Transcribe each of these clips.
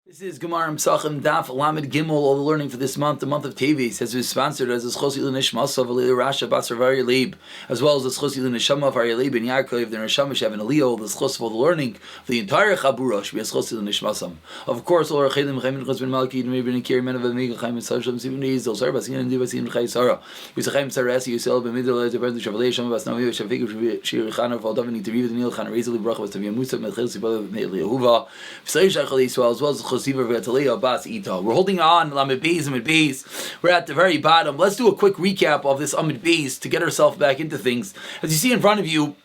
This is Gemara Pesachim Daf Lamed Gimel. All the learning for this month, the month of Teves, has been sponsored as a Chosi L'Nishmasa V'Lei Rasha Basar Vari Leib, as well as the Chosi L'Nishama Vari Leib and Yaakov, the Neshama Shev and Elio, the Chos for the learning of the entire Chabura. Should be as Chosi L'Nishmasam. Of course, all our Chedim Chayim Chos Ben Malki Dmei Ben Kir Men of Amiga Chayim Sashem Sivim Neiz Del Sar Basin and Divasin Chay Sara. Yusachayim Sarasi Yusel Ben Midel to Berd Shavalei Shama Basnavi Shavik Shir Chana Valdavini to Riva Neil Chana Rezali Bracha was to be a Musa Mechel Sibal Yehuva. V'Sayir Shachal Yisrael as well as Chosiva V'Atalei. We're holding on Amid Beis. We're at the very bottom. Let's do a quick recap of this Amid Beis to get ourselves back into things. As you see in front of you,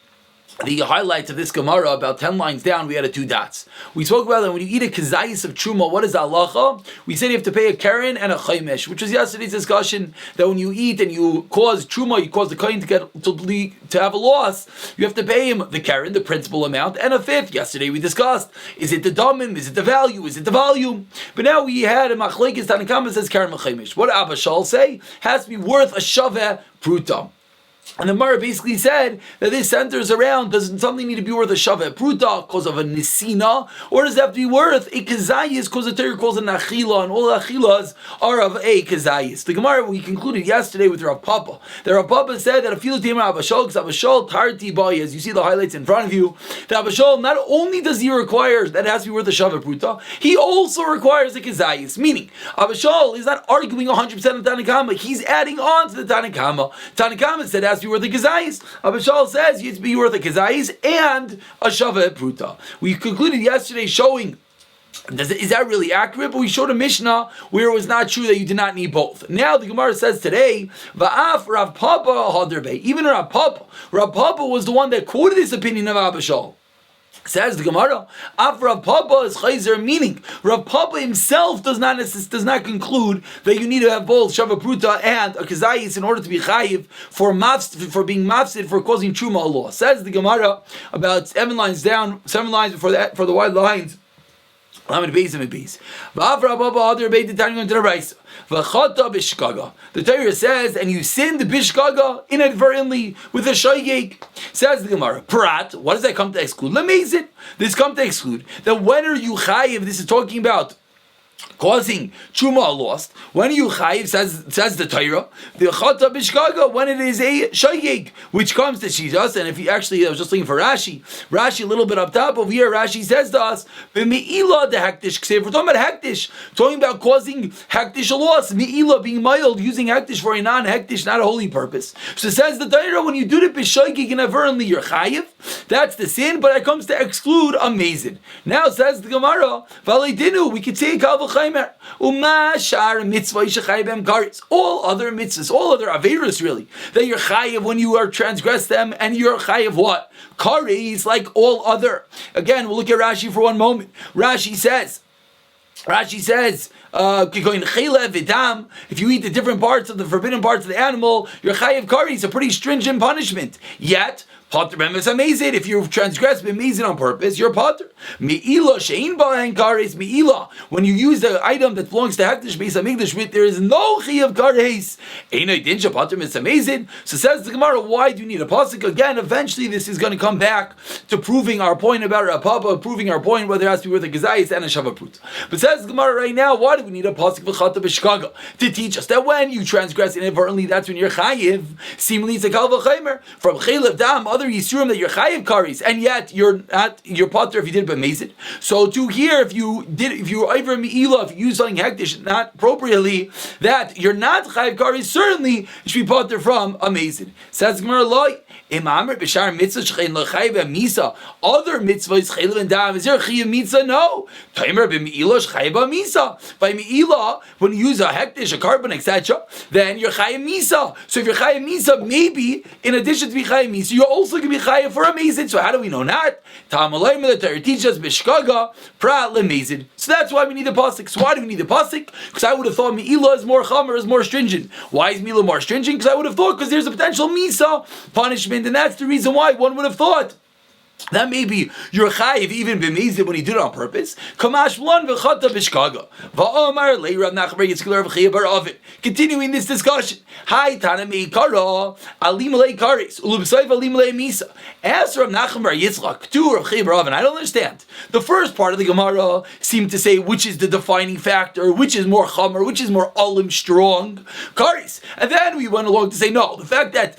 the highlights of this Gemara, about 10 lines down, we had 2 dots. We spoke about that when you eat a Concise of Truma, what is the halacha? We said you have to pay a Karen and a Chaimesh, which was yesterday's discussion, that when you eat and you cause Truma, you cause the Kain to have a loss, you have to pay him the Karen, the principal amount, and a fifth. Yesterday we discussed, is it the Damim, is it the value, is it the volume? But now we had a Machlekes Tanakama says Karen and Chaimesh. What did Abba Shal say? Has to be worth a Shaveh Pruta. And the Gemara basically said that this centers around, does something need to be worth a Shaveh Pruta because of a Nisina, or does it have to be worth a Kazayis because the Torah calls it Achila, and all Achilas are of a Kazayis. The Gemara, we concluded yesterday with Rav Papa. The Rav Papa said that a Filu Tema Abashol, because Abashol Tarti Bai, as you see the highlights in front of you, that Abashol, not only does he require that it has to be worth a Shaveh Pruta, he also requires a Kazayis. Meaning, Abashol is not arguing 100% of Tanakama, he's adding on to the Tanakama. Tanakama said, has to be worth a Kazayis. Abishal says you have to be worth a Kazayis and a Shaveh Pruta. We concluded yesterday showing, is that really accurate? But we showed a Mishnah where it was not true that you did not need both. Now the Gemara says today, Va'af Rav Papa Haderbe. Even Rav Papa was the one that quoted this opinion of Abishal. Says the Gemara, Af Rav Papa is chayzer, meaning Rav Papa himself does not conclude that you need to have both Shaveh Pruta and a Kazayis in order to be chayiv for being mafsid for causing truma law. Says the Gemara about 7 lines down, 7 lines before that, for the wide lines. The Torah says, and you sinned bishkaga inadvertently with a shaygeg. Says the Gemara, Prat, what does that come to exclude? Lamezit. This come to exclude that when are you chayiv? This is talking about causing truma lost. When are you chayiv? Says the Torah, the chata bishkaga, when it is a shaygeg, which comes to shizas. And if you actually, I was just looking for Rashi a little bit up top over here. Rashi says to us, "Me'ila the hektish." We're talking about hektish, talking about causing hektish a loss. Me'ila being mild, using hektish for a non-hektish, not a holy purpose. So says the Torah, when you do the bishaygeg inadvertently, you're chayiv. That's the sin, but it comes to exclude a mazid. Now says the Gemara, "V'aleidinu," we could say kal v'chaymer. All other mitzvahs, all other averos really, that you're chayiv when you are transgress them, and you're chayiv what? Kares, like all other. Again, we'll look at Rashi for one moment. Rashi says, if you eat the different parts of the forbidden parts of the animal, you're chayiv kares, a pretty stringent punishment. Yet, Potter is amazing. If you transgress b'mezid on purpose, you're potter. Me'ila she'in ba'en kares me'ila. When you use the item that belongs to hektish beis hamikdash, there is no chiyav kares. Einay dinsha potter is amazing. So says the Gemara, why do you need a pasuk? Again, eventually this is going to come back to proving our point about Rav Papa, proving our point whether it has to be worth a gezayis and a Shaveh Pruta. But says the Gemara right now, why do we need a pasuk v'chata b'shkaga to teach us that when you transgress inadvertently, that's when you're chayiv. Seemingly it's a kal v'chaymer from chaylev dam, other yisurim that you're chayiv karis, and yet you're potter if you did b'mezid. So to here, if you over me'ila, if you use something hektish not appropriately, that you're not chayiv karis, certainly you should be potter from a mezid. Says Gemara loy. Other mitzvahs chaylev and dam, is there chayiv mitzvah? No. Timer b'me'ila chayiv misa. By me'ila, when you use a hektish, a carbon, etc., then you're chayiv misa. So if you're chayiv misa, maybe in addition to be chayiv misa, you're also going to be chayiv for a mezid. So how do we know not? The Torah teaches b'shkaga pra lemezid. So that's why we need the pasuk. So why do we need the pasuk? Because I would have thought me'ila is more chamer, is more stringent. Why is me'ila more stringent? Because I would have thought because there's a potential misa punishment, and that's the reason why one would have thought That maybe you're chayiv even b'mezid when he did it on purpose. Kamash b'lan v'chata b'shkaga. Va'omar le'i Rav Nachman bar Yitzchak Rav Chiya bar Ovid. Continuing this discussion. Hi Tana me'ikara alim le'i karis ulub'sayv alim le'i misa. Ask Rav Nachman bar Yitzchak to Rav Chiya bar Ovid. I don't understand. The first part of the Gemara seemed to say which is the defining factor, which is more chamer, which is more alim strong, karis. And then we went along to say no. The fact that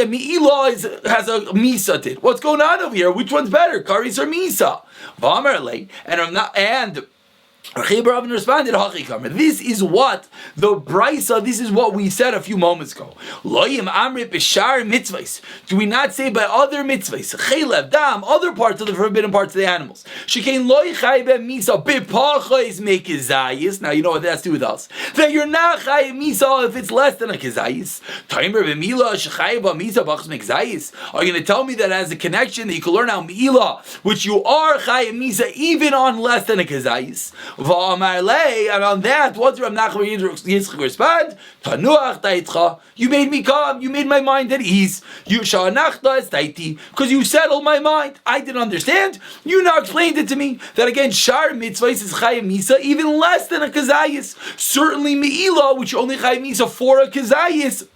me'ilah has a misa to it. What's going on over here? Which one's better, karis or misa? And Rabbi responded, this is what the brisa, this is what we said a few moments ago. Do we not say by other mitzvahs, chelev, dam, other parts of the forbidden parts of the animals? Now you know what that has to do with us. That you're not chayiv misa if it's less than a kezayis. Are you going to tell me that as a connection that you can learn out mi'ila, which you are chayiv misa even on less than a kezayis? And on that, what did Rav Nachman Yitzchak respond? Tanuach daitcha. You made me calm. You made my mind at ease. You sha'anachta es daiti, because you settled my mind. I didn't understand. You now explained it to me that again, shar mitzvahs is chayim misa even less than a kazayis. Certainly me'ilah, which only chayim misa for a kazayis.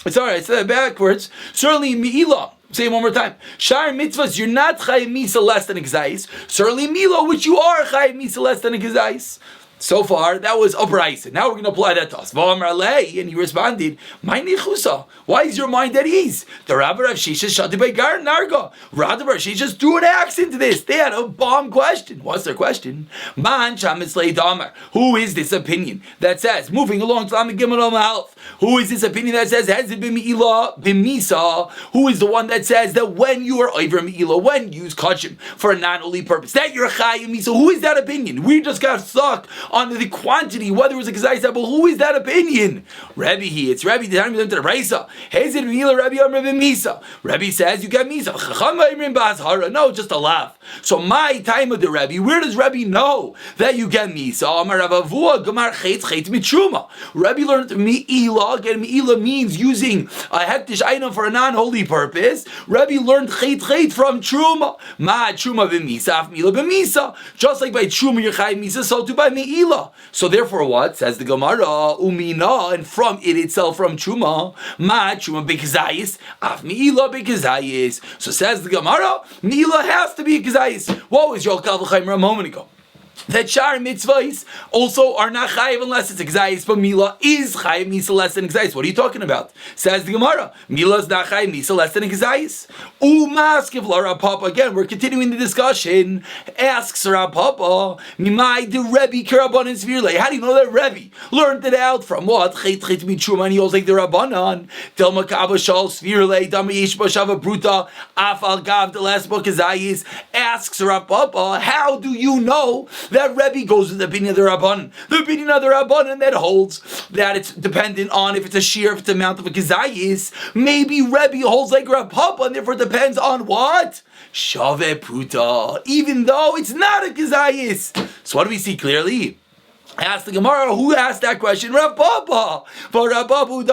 Sorry, I said that backwards. Certainly me'ilah. Say it one more time. Shar mitzvahs, you're not chayim misa less than a gezayis. Certainly mila, which you are chayim misa less than a gezayis. So far, that was a brisa. Now we're going to apply that to us. And he responded, "My nichusa. Why is your mind at ease? The Rabbi Rav Shisha shadi by gar narga. Rabbi Rav Shisha threw an axe into this. They had a bomb question. What's their question? Man shamitzlei damar. Who is this opinion that says, moving along to Lamed Gimel Aleph, who is this opinion that says, has it been me'ilah, b'misa? Who is the one that says that when you are over me'ilah, when you use kachim for a non-holy purpose, that you're chayim misa? Who is that opinion? We just got stuck on the quantity, whether it was a kazayis, but who is that opinion? Rabbi it's Rabbi, the time we learned to the Raisa. Hezid me'ilah, Rabbi Amr b'misa. Rabbi says you get misa. No, just a laugh. So my time of the Rabbi, where does Rabbi know that you get misa? Amar Rav Avua, Gamar chetz mitruma. Rabbi learned me'ilah. Again, me'ilah means using a hektish item for a non-holy purpose. Rabbi learned chet from truma. Ma truma b'misa, af me'ilah b'misa. Just like by truma you're chayim misa, so too by me'ilah. So therefore, what says the Gemara? Umina, and from it itself, from truma, ma truma b'kezayis, af me'ilah b'kezayis. So says the Gemara, me'ilah has to be a kezayis. What was your Kal V'Chaimer a moment ago? That shar mitzvahs also are not chayiv unless it's exayis, but mila is chayiv misa less than exayis. What are you talking about? Says the Gemara, mila is not chayiv misa less than exayis. Umaskiv la Rav Papa. Again, we're continuing the discussion. Asks Rav Papa, mimai de Rebbe k'Rabbanan svirle. How do you know that Rebbe learned it out from what? Chet mitruma, and he holds like the Rabbanan. Delma k'Abba shal svirle dama yish b'shava bruta afal gav the last book exayis. Asks Rav Papa, how do you know that Rebbe goes with the opinion of the Rabbanan? The opinion of the Rabbanan that holds that it's dependent on if it's a shear, if it's the amount of a kazayis. Maybe Rebbe holds like Rav Papa, and therefore it depends on what? Shave pruta, even though it's not a kazayis. So what do we see clearly? Ask the Gemara, who asked that question? Rav Papa. For Rav Papa,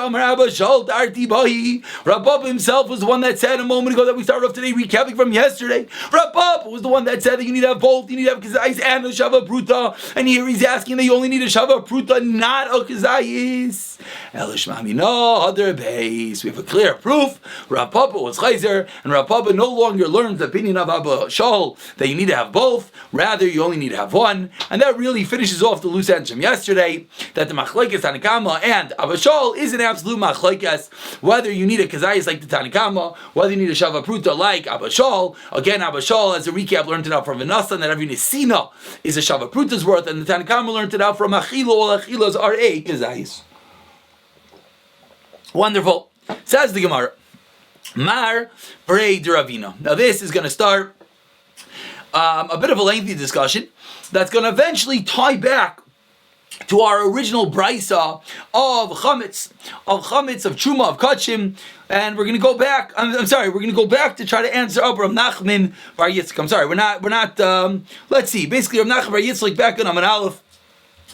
Rav Papa himself was the one that said a moment ago that we started off today, recapping from yesterday. Rav Papa was the one that said that you need to have both. You need to have kazayis and a shava pruta. And here he's asking that you only need a shava pruta, not a kazayis. Elishmami, no other base. We have a clear proof. Rav Papa was chayzer, and Rav Papa no longer learns the opinion of Abba Shaul that you need to have both. Rather, you only need to have one. And that really finishes off the loose end from yesterday, that the machlokes Tanakama and Abba Shaul is an absolute machlokes, whether you need a kazayis like the Tanakama, whether you need a shava pruta like Abba Shaul. Again, Abba Shaul, as a recap, learned it out from Vinasan that every nesina is a shava pruta's worth, and the Tanakama learned it out from achila. All achilas are a kazayis. Wonderful. Says the Gemara, Mar Brei Ravina. Now this is going to start a bit of a lengthy discussion that's going to eventually tie back to our original brisa of chametz, of truma, of kachim, and we're going to go back. We're going to go back to try to answer Rav Nachman bar Yitzchak. We're not. Let's see. Basically, Rav Nachman bar Yitzchak back in Amud Aleph.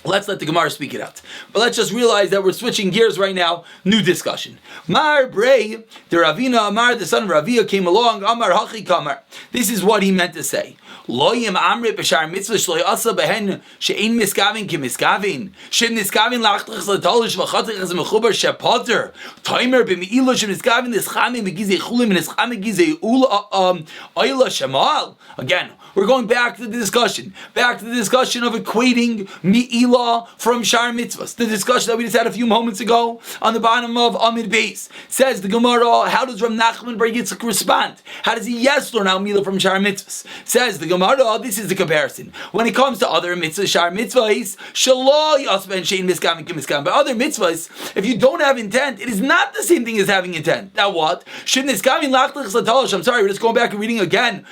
Let's let the Gemara speak it out. But let's just realize that we're switching gears right now. New discussion. Mar Brei, the Ravina Amar, the son of Ravia, came along. Amar Hachi Kamar. This is what he meant to say. Loyim Amrit b'shar mitzvah shloy asa behen she'ein miskavin ki miskavin shem niskavin lachtrich l'tolish v'chatrich as mechubar shepotter timer b'mi'ilo shem niskavin nischami megizei chulim nischami megizei oila shemal. Again, we're going back to the discussion of equating mi'ilah from shar mitzvahs. The discussion that we just had a few moments ago on the bottom of Amid Beis. Says the Gemara, how does Rav Nachman bar Yitzchak respond? How does he learn out mi'ilah from shar mitzvahs? Says the Gemara, this is the comparison. When it comes to other mitzvahs, shar mitzvahs, shaloi asben shein miskavin ki miskavin. But other mitzvahs, if you don't have intent, it is not the same thing as having intent. Now what? Shem niskavin lachlich l'talish. I'm sorry, we're just going back and reading again.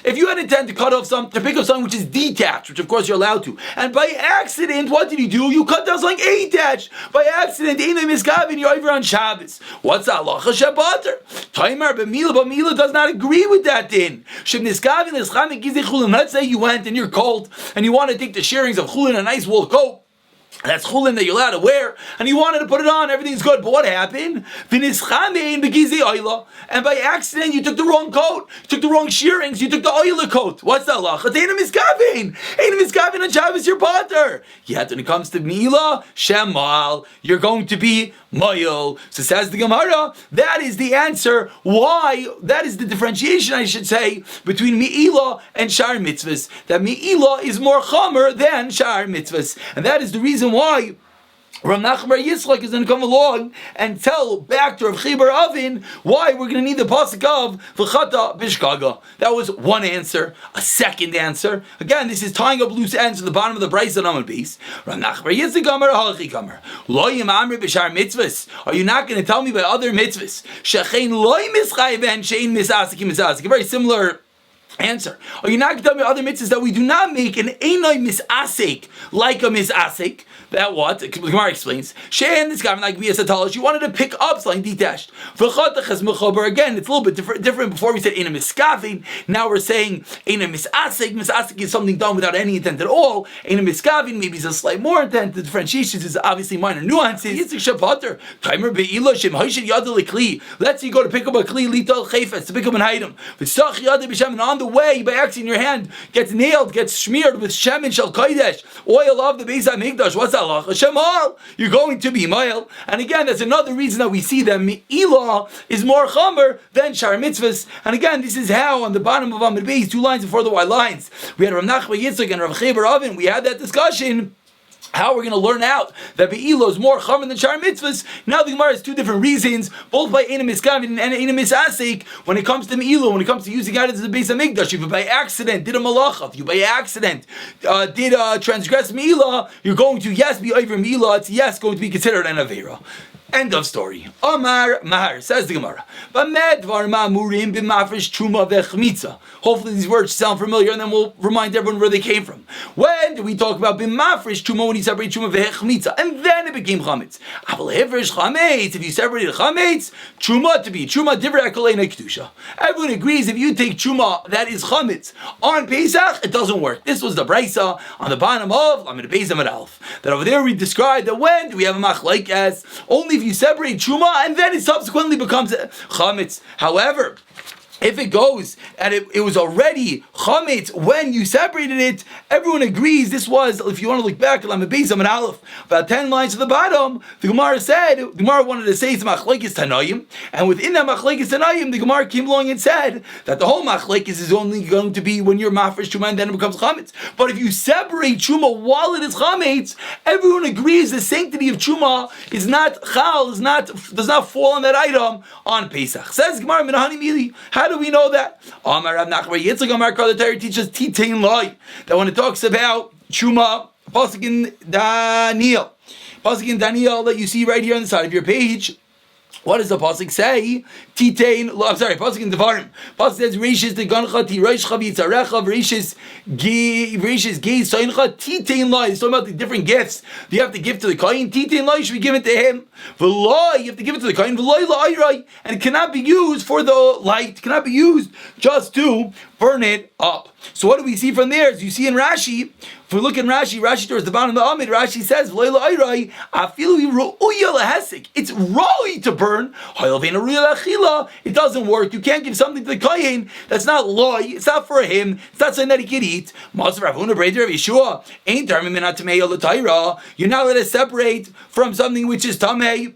If you had intent to cut off to pick up something which is detached, which of course you're allowed to, and by accident, what did you do? You cut down something attached. By accident, you're over on Shabbos. What's that? Lacha Shabbater. Timer b'mila does not agree with that din. Let's say you went and you're cold and you want to take the shearings of chulin, a nice wool coat. That's chulin that you're allowed to wear, and you wanted to put it on, everything's good. But what happened? And by accident, you took the wrong coat, you took the wrong shearings, you took the oila coat. What's that lacha? Ein miskavin on Shabbos, your potter. Yet when it comes to mi'ilah, shemal, you're going to be moyel. So says the Gemara, that is the answer. Why? That is the differentiation, I should say, between mi'ilah and shar mitzvahs. That mi'ilah is more chamer than shar mitzvahs, and that is the reason why Rav Nachman bar Yitzchak is going to come along and tell back to Rav Chibar Avin why we're going to need the pasuk of v'chata bishkaga. That was one answer. A second answer. Again, this is tying up loose ends at the bottom of the Brisa on Amud Beis. Rav Nachman bar Yitzchak Amar halachi kamar loyim amri b'shar mitzvahs. Are you not going to tell me by other mitzvahs? Shechein loy mischayv and shein misasik misasik. A very similar answer. Are you not going to tell me other mitzvahs that we do not make an einay misasik like a misasik? That what? The Gemara explains. Shein this guy like you wanted to pick up something detached. Again, it's a little bit different. Before we said einay miskavin. Now we're saying einay misasik. Misasik is something done without any intent at all. Einay miskavin maybe is a slight more intent. The differentiation is obviously minor nuances. Let's say you go to pick up a kli lital chayfetz to pick up an item. And on the way, by accident, your hand gets nailed, gets smeared with shemen shel kodesh, oil of the Beis HaMikdash. What's that? Shemal. You're going to be mile. And again, that's another reason that we see that mi'ilah is more chamer than shar mitzvahs. And again, this is how on the bottom of Amud Beis, 2 lines before the white lines, we had Rav Nachman bar Yitzchak and Rav Chibar Avin. We had that discussion. How we're going to learn out that Be'ilah is more chamer than shar mitzvahs. Now the Gemara has 2 different reasons, both by einay miskavin and einay misasik. When it comes to Be'ilah, when it comes to using items in the Beis HaMikdash, if you by accident did a malacha, if you by accident did transgress Be'ilah, you're going to be over Be'ilah. It's going to be considered an avera. End of story. Omar Mahar, says the Gemara. Hopefully these words sound familiar, and then we'll remind everyone where they came from. When do we talk about b'mafresh truma, when you separate truma v'chmitza, and then it became chametz? If you separated chametz, truma to be truma divrei akolei kedusha. Everyone agrees if you take truma that is chametz on Pesach, it doesn't work. This was the brisa on the bottom of Lamed Beis Amud Aleph. That over there we described that when do we have a machlek as only if you separate truma and then it subsequently becomes chametz. However, if it goes and it was already chametz when you separated it, everyone agrees this was, if you want to look back at Lamed Beis Amud Aleph, about 10 lines to the bottom, the Gemara wanted to say it's machlekes Tanaim, and within that machlekes Tanaim, the Gemara came along and said that the whole machlekes is only going to be when you're mafresh truma and then it becomes chametz. But if you separate truma while it is chametz, everyone agrees the sanctity of truma is not chal, does not fall on that item on Pesach. Says Gemara Minahani Mili. How do we know that? Amar Rav Nachman bar Yitzchak Amar Kol, the Torah teaches Titein Loi, that when it talks about Truma, pasuk in Daniel that you see right here on the side of your page. What does the pasuk say? Pasuk in Devarim. Pasuk says, "Reishis degancha ti reish chavitzarech reishis gei soincha titein lo." It's talking about the different gifts that you have to give to the kohen. Titein lo, you should be given to him. V'lo, you have to give it to the kohen. V'lo la'ayrai, and it cannot be used for the light. It cannot be used just to burn it up. So what do we see from there? As you see in Rashi, If we look at Rashi towards the bottom of the Amid, Rashi says, it's roi to burn. It doesn't work. You can't give something to the Kohen that's not loy. It's not for him. It's not something that he can eat. You're not going to separate from something which is tamei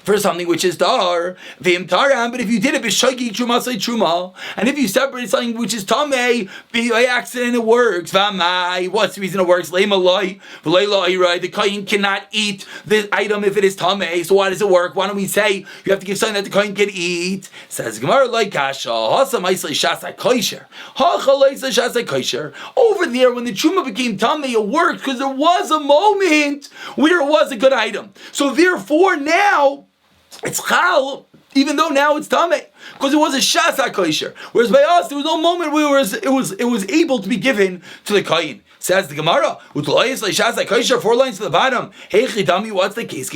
for something which is tar, but if you did it b'shagi truma, and if you separate something which is tamei by accident, it works. What's the reason it works? The kohen cannot eat the item if it is tamei. So why does it work? Why don't we say you have to give something that the kohen can eat? Says Gemara like kasha. Over there, when the truma became tamei, it worked because there was a moment where it was a good item. So therefore now it's chal, even though now it's tamei, because it was a shas hakosher. Whereas by us, there was no moment where it was able to be given to the kohen. Says the Gemara, 4 lines to the bottom. What's the case? It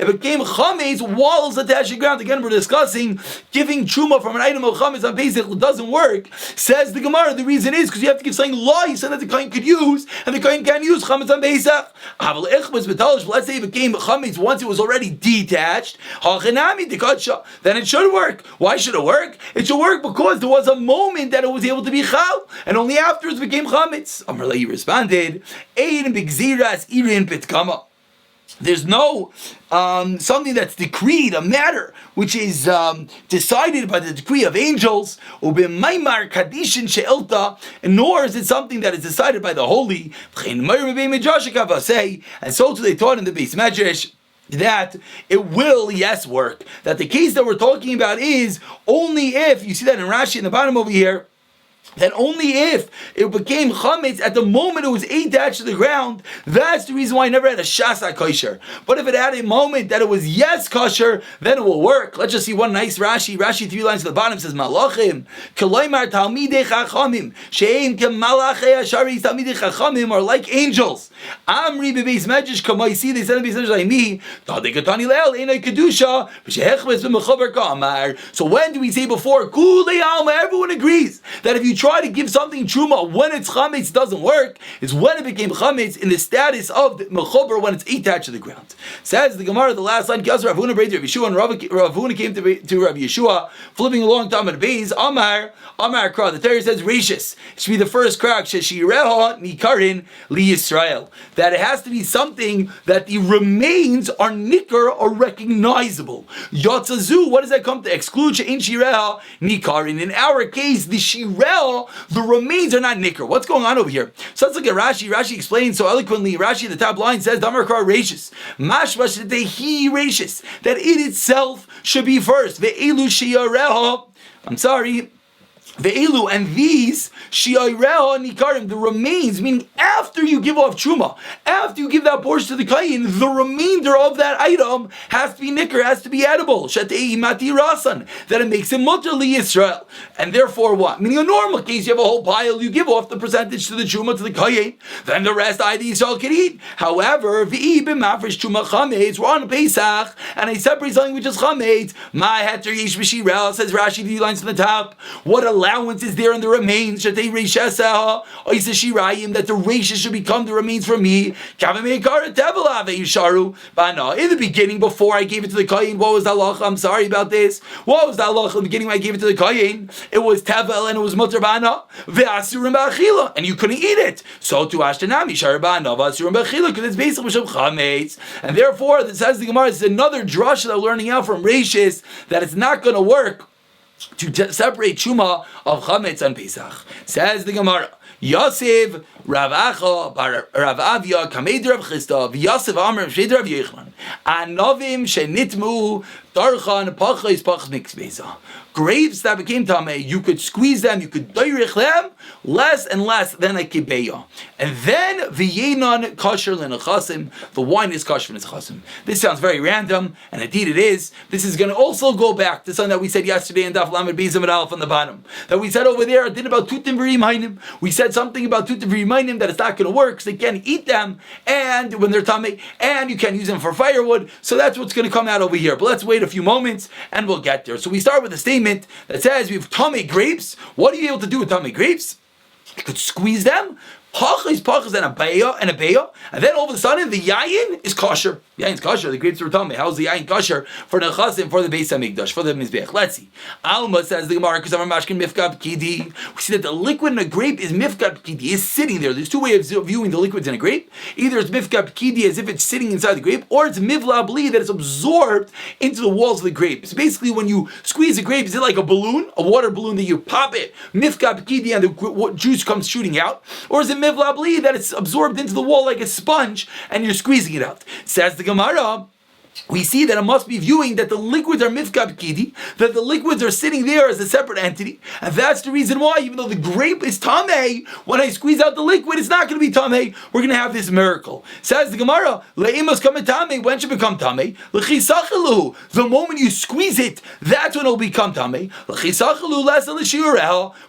became chametz while it's attached to the ground. Again, we're discussing giving truma from an item of chametz on Pesach doesn't work. Says the Gemara, the reason is because you have to give something loy so that the kohen could use, and the kohen can't use chametz on Pesach. Let's say it became chametz once it was already detached. Then it should work. Why should it work? It should work because there was a moment that it was able to be chal, and only afterwards became chametz. Amarlei responded, "Ein b'gziras irin pitkama." There's no something that's decreed, a matter which is decided by the decree of angels, nor is it something that is decided by the holy. And so too they taught in the Beis Medrash that it will, yes, work. That the case that we're talking about is only if, you see that in Rashi in the bottom over here, that only if it became chametz at the moment it was attached to the ground, that's the reason why I never had a shasa kosher. But if it had a moment that it was yes kosher, then it will work. Let's just see one nice Rashi. Rashi 3 lines at the bottom says, Malachim, Kalaymar Talmidei Chachamim, Sheim Kemalachei Ashari Talmidei Chachamim are like angels. Amri Bebeis Medrash Kamaisi, they said in Beis Medrash like me, Tadikatani Leil, Einay Kedusha, Shehechmes B'Mechaber Kamar. So when do we say before, Kulei Alma, everyone agrees that if you try to give something truma when it's chametz, it doesn't work. It's when it became chametz in the status of the mechober when it's attached to the ground. Says the Gemara, the last line, Rav Huna prayed to Rav Yeshua, and Rav Huna came to Rav Yeshua, flipping along to Amar Beis, Amar Kra. The Torah says, Rashis, it should be the first crack, Sheshireha Nikarin Li Yisrael. That it has to be something that the remains are nikar or recognizable. Yotzazu, what does that come to? Exclude She'in Shireha Nikarin. In our case, the Shirel, the remains are not nicker. What's going on over here? So let's look at Rashi. Rashi explains so eloquently. Rashi at the top line says, Damar Kra Rashis. Mashmash he Rashis. That it itself should be first. Ve'elu shiyareha. I'm sorry. Ve'elu, and these shi'ayreha nikarim, the remains, meaning after you give off truma, after you give that portion to the kohen, the remainder of that item has to be nicker, has to be edible. Shatei mati rasan, that it makes it mutter li Yisrael. And therefore what? Meaning a normal case, you have a whole pile, you give off the percentage to the truma to the kohen, then the rest either Yisrael can eat. However, ve'i b'mafresh truma chametz, we're on Pesach, and I separate something which is chametz, my heter yish b'shirel, says Rashi, 3 lines from the top. What allowance is there in the remains? That the rachis should become the remains for me. In the beginning, before I gave it to the kohen, what was the halacha? I'm sorry about this. What was the halacha in the beginning when I gave it to the kohen? It was tevel and it was mutar bana ve'asurim ba'achila, and you couldn't eat it. So to ashtanami shar bana ve'asurim ba'achila, because it's basically mishum chametz, and therefore it says the Gemara. It's another drush that we're learning out from Rashis that it's not going to work to separate truma of chametz on Pesach. Says the Gemara, Yosef Rav Acha Bar Rav Avia Kamed Rav Chisda Yosef Amar Shed Rav Yechman Anovim Shenitmu Darchan Pachis Pach Mikbeza. Grapes that became tamei, you could squeeze them, you could doyrich them less and less than a kibeya. And then v'yenon kosher l'nechasim, the wine is kosher l'nechasim. This sounds very random, and indeed it is. This is going to also go back to something that we said yesterday in Daf Lamed Beis Amud Aleph on the bottom. That we said over there, I did about tutim v'rimainim. We said something about tutim v'rimainim that it's not going to work, because they can't eat them, and when they're tamei, and you can't use them for firewood. So that's what's going to come out over here. But let's wait a few moments, and we'll get there. So we start with a statement that says we have tamei grapes. What are you able to do with tamei grapes? You could squeeze them. Pachas and a beya, and then all of a sudden the yayin is kosher. Yayin's kosher. The grapes were tummy. How's the yayin kosher for the chasim, for the Beis Hamikdash, for the mizbech? Let's see. Alma says the Gemara because I'm mashkin mifkab kidi. We see that the liquid in a grape is mifkab kidi, is sitting there. There's two ways of viewing the liquids in a grape. Either it's mifkab kidi as if it's sitting inside the grape, or it's mivla bli that it's absorbed into the walls of the grape. So basically, when you squeeze a grape, is it like a balloon, a water balloon that you pop it, mifkab kidi, and the juice comes shooting out, or is it mivla bli that it's absorbed into the wall like a sponge and you're squeezing it out? Says the Gemara, we see that it must be viewing that the liquids are mifkab kidi, that the liquids are sitting there as a separate entity, and that's the reason why, even though the grape is tamei, when I squeeze out the liquid, it's not going to be tamei. We're going to have this miracle. Says the Gemara, le'imas kamet tamei. When should it become tamei? L'chisachalu. The moment you squeeze it, that's when it'll become tamei. L'chisachalu less than the shear.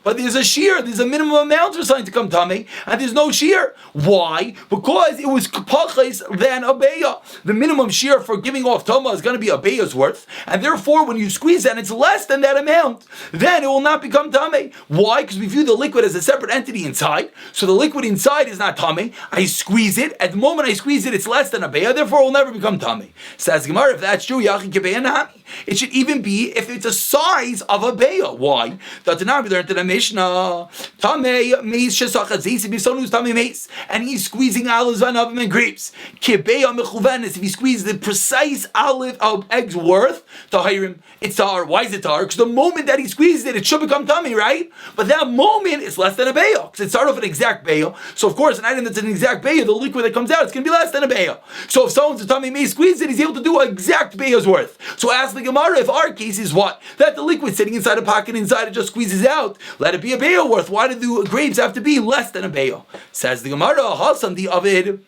But there's a shear. There's a minimum amount for something to come tamei, and there's no shear. Why? Because it was pachas than a beya. The minimum shear for giving off toma is going to be a beya's worth, and therefore when you squeeze that and it's less than that amount, then it will not become tamei. Why? Because we view the liquid as a separate entity inside, so the liquid inside is not tamei. I squeeze it, at the moment I squeeze it, it's less than a beya, therefore it will never become tamei. Says Gemara, if that's true, yachi kebeya nahami. It should even be if it's a size of a beya. Why? The Tanakh learned in the Mishnah, tamei meis shesachazis, if someone who's tamei meis, and he's squeezing olives, vanavim, and grapes. Kebeya mechuvenes, if he squeezes the precise olive of eggs worth, tahirim, it's tahar. Why is it tahar? Because the moment that he squeezes it, it should become tummy, right? But that moment is less than a beya, because it started off an exact beya. So of course, an item that's an exact beya, the liquid that comes out, it's going to be less than a beya. So if someone's a tummy may squeeze it, he's able to do an exact beya's worth. So ask the Gemara, if our case is what? That the liquid sitting inside a pocket inside it just squeezes out, let it be a beya worth. Why do the grapes have to be less than a beya? Says the Gemara, Hasan the Avid.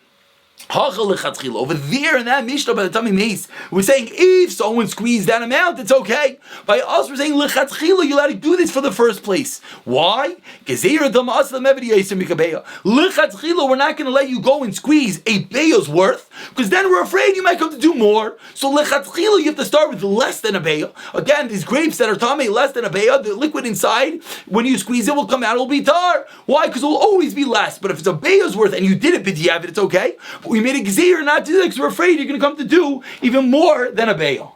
Over there in that Mishnah by the tummy mace, we're saying if someone squeezed that amount, it's okay. By us, we're saying lechatchila, you're allowed to do this for the first place. Why? Lechatchila, we're not going to let you go and squeeze a beya's worth, because then we're afraid you might come to do more. So lechatchila, you have to start with less than a beya. Again, these grapes that are tummy less than a beya, the liquid inside, when you squeeze it, will come out, it will be tar. Why? Because it will always be less. But if it's a beya's worth and you did it b'diavad, it's okay. But we made a gzeir not to do that because we're afraid you're going to come to do even more than a beya.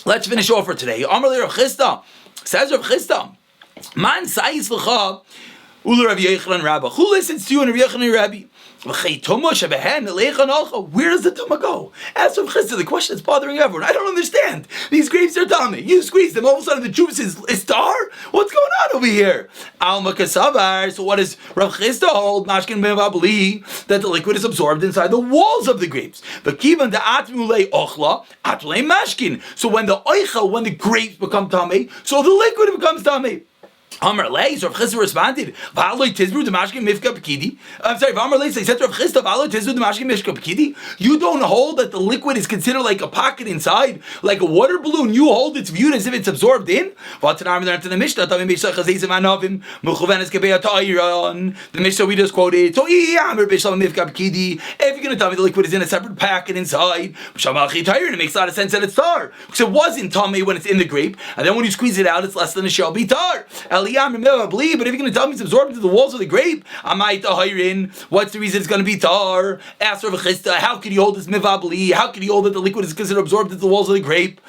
Let's finish off for today. Amar le Rav Chisda, says Rav Chisda, man sayis l'cha ulu Rav Yochanan Rabba. Who listens to you and Rav Yochanan Rabbi? Where does the tumah go? Ask Rav Chisda the question that's bothering everyone. I don't understand. These grapes are tummy. You squeeze them, all of a sudden the juice is tar? What's going on over here? Alma kasavar. So what does Rav Chisda hold? Mashkin b'mabli, that the liquid is absorbed inside the walls of the grapes. But kivan the atmulei ochla, atulei mashkin. So when the grapes become tummy, so the liquid becomes tummy. Amar Leis, Rav Chisda responded, V'aloi tizru d'mashkin mifka b'kidi. I'm sorry, Amar Leis, I said to Rav Chisda, V'aloi tizru d'mashkin mifka b'kidi. You don't hold that the liquid is considered like a pocket inside, like a water balloon. You hold it's viewed as if it's absorbed in. The Mishnah we just quoted. So if you're going to tell me the liquid is in a separate packet inside, it makes a lot of sense that it's tar. Because it wasn't tummy when it's in the grape, and then when you squeeze it out, it's less than a shell be tar. But if you're going to tell me it's absorbed into the walls of the grape, what's the reason it's going to be tar? Ask Rav Chisda, how could you hold this mivabli? How could you hold that the liquid is considered absorbed into the walls of the grape?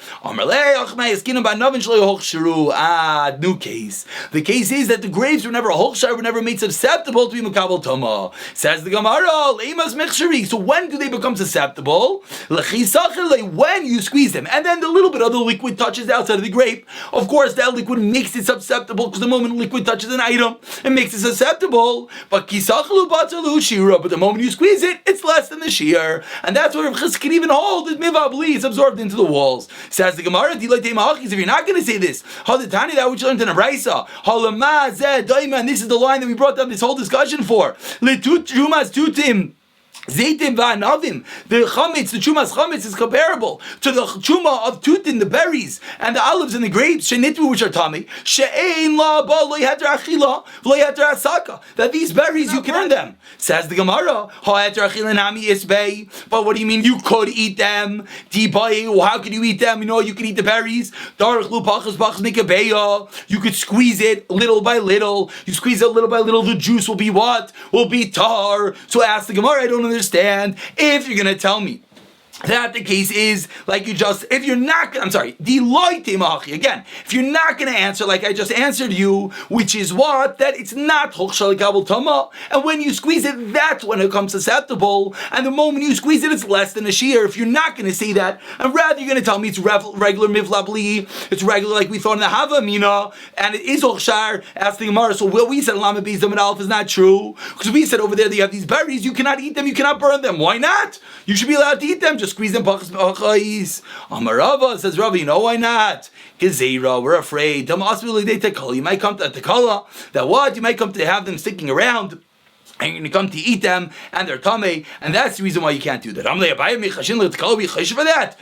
New case. The case is that the grapes were never hochshar, were never made susceptible to be makabel toma. Says the Gemara, leimas mechshari. So when do they become susceptible? When you squeeze them, and then the little bit of the liquid touches outside of the grape. Of course, that liquid makes it susceptible, because the moment liquid touches an item, it makes it susceptible. But the moment you squeeze it, it's less than the shear. And that's what Rav Chisda can even hold. It's mivabli, it's absorbed into the walls. Says the Gemara, if you're not going to say this, that which you learned in a Raisa, and this is the line that we brought up this whole discussion for. Zaytim va'anavim. The chametz, the chumas chametz is comparable to the chuma of tutin, the berries, and the olives and the grapes, shenitvu, which are tummy. She'ein la ba lo yeter achila, lo yeter asaka. That these berries you can earn them. Says the Gemara, ha'eter achila nami isbei. But what do you mean you could eat them? Well, how could you eat them? You can eat the berries. You could squeeze it little by little. You squeeze it little by little. The juice will be what? Will be tar. So ask the Gemara. I don't understand. If you're gonna tell me that the case is like you just, if you're not, I'm sorry, again, if you're not going to answer like I just answered you, which is what? That it's not hochshal kabel tama, and when you squeeze it, that's when it becomes susceptible, and the moment you squeeze it, it's less than a shear. If you're not going to say that, and rather you're going to tell me it's regular mivlabli, it's regular like we thought in the Hava Mina, and it is hochshar, ask the Gemara, so what we said, Lama Bezdam and Alf is not true, because we said over there that you have these berries, you cannot eat them, you cannot burn them. Why not? You should be allowed to eat them, just squeeze them. Amarava says Rav, why not? Gezerah, we're afraid. You might come to Tekala, that what? You might come to have them sticking around, and you're going to come to eat them, and they're tamei, and that's the reason why you can't do that. For that.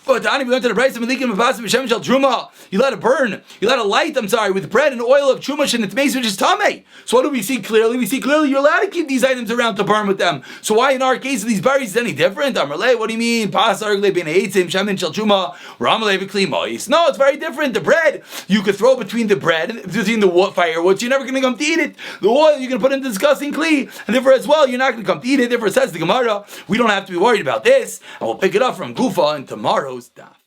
But we went to the price of truma. You let it burn. You let it light. With bread and oil of truma and its mace, which is tamei. So what do we see clearly? We see clearly you're allowed to keep these items around to burn with them. So why in our case of these berries is any different? What do you mean? No, it's very different. The bread you could throw between the bread and between the firewood. You're never going to come to eat it. The oil you're going to put into disgusting kli, and therefore as well you're not going to come to eat it. Therefore says the Gemara, we don't have to be worried about this, and we'll pick it up from Gufa in tomorrow's daf.